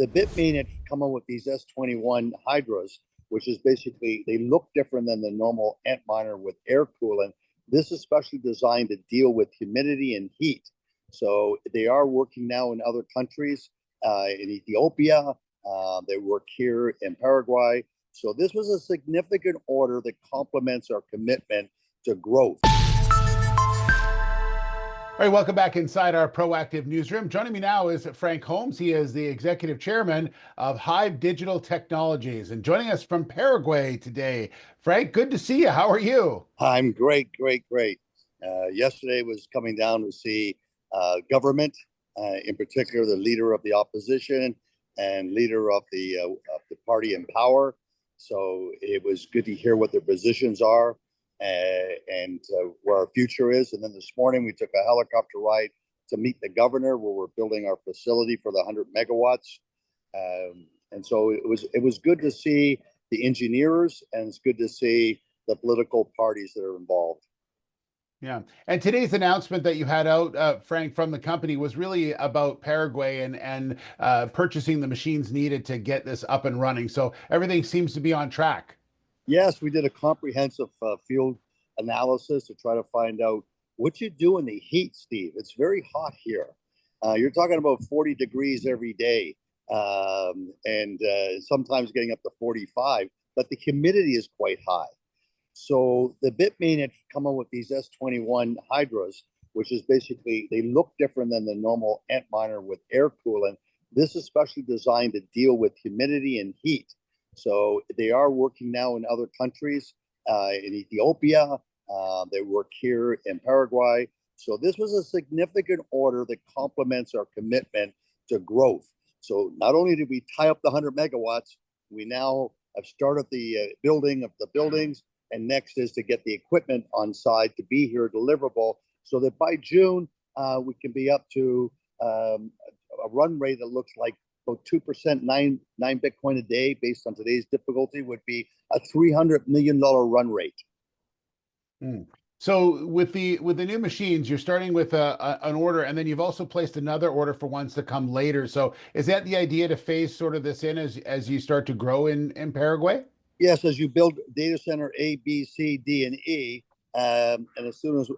the Bitmain had come up with these S21 Hydras, which is basically, they look different than the normal Antminer with air coolant. This is specially designed to deal with humidity and heat. So they are working now in other countries, in Ethiopia. They work here in Paraguay. So this was a significant order that complements our commitment to growth. All right, welcome back inside our proactive newsroom. Joining me now is Frank Holmes. He is the executive chairman of Hive Digital Technologies and joining us from Paraguay today. Frank, good to see you. How are you? I'm great. Yesterday was coming down to see government, in particular the leader of the opposition and leader of the party in power. So it was good to hear what their positions are. And where our future is. And then this morning we took a helicopter ride to meet the governor, where we're building our facility for the 100 megawatts. And so it was good to see the engineers, and it's good to see the political parties that are involved. Yeah. And today's announcement that you had out, Frank, from the company was really about Paraguay and purchasing the machines needed to get this up and running. So everything seems to be on track. Yes, we did a comprehensive field analysis to try to find out what you do in the heat, Steve. It's very hot here. You're talking about 40 degrees every day, and sometimes getting up to 45, but the humidity is quite high. So the Bitmain had come up with these S21 Hydras, which is basically, they look different than the normal Antminer with air coolant. This is specially designed to deal with humidity and heat. So they are working now in other countries, in Ethiopia. They work here in Paraguay. So this was a significant order that complements our commitment to growth. So not only did we tie up the 100 megawatts, we now have started the building of the buildings. And next is to get the equipment on site to be here deliverable, so that by June, we can be up to a run rate that looks like about 2%, nine Bitcoin a day, based on today's difficulty, would be a $300 million run rate. So with the new machines, you're starting with an order, and then you've also placed another order for ones to come later. So is that the idea, to phase sort of this in as you start to grow in Paraguay? Yes, as you build data center A, B, C, D, and E, and as soon as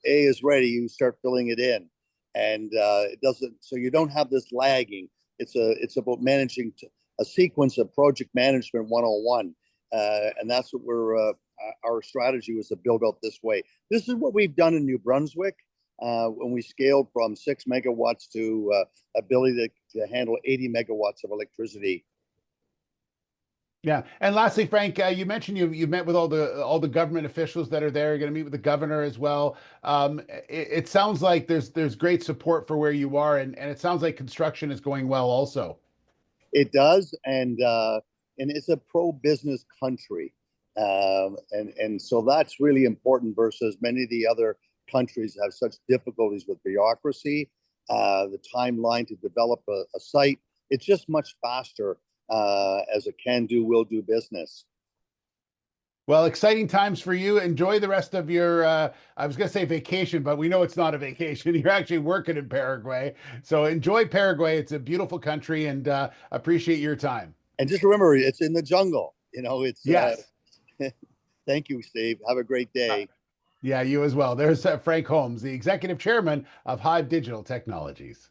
A is ready, you start filling it in, and it doesn't. So you don't have this lagging. It's about managing a sequence of project management 101, and that's what our strategy was, to build out this way. This is what we've done in New Brunswick when we scaled from 6 megawatts to ability to handle 80 megawatts of electricity. Yeah. And lastly, Frank, you mentioned you met with all the government officials that are there. You're going to meet with the governor as well. It sounds like there's great support for where you are, and it sounds like construction is going well also. It does, and it's a pro-business country, and so that's really important versus many of the other countries have such difficulties with bureaucracy, the timeline to develop a site. It's just much faster as a can-do, will-do business. Well, exciting times for you. Enjoy the rest of your, I was going to say vacation, but we know it's not a vacation. You're actually working in Paraguay. So enjoy Paraguay. It's a beautiful country, and appreciate your time. And just remember, it's in the jungle. Yes. Thank you, Steve. Have a great day. Yeah, you as well. There's Frank Holmes, the executive chairman of Hive Digital Technologies.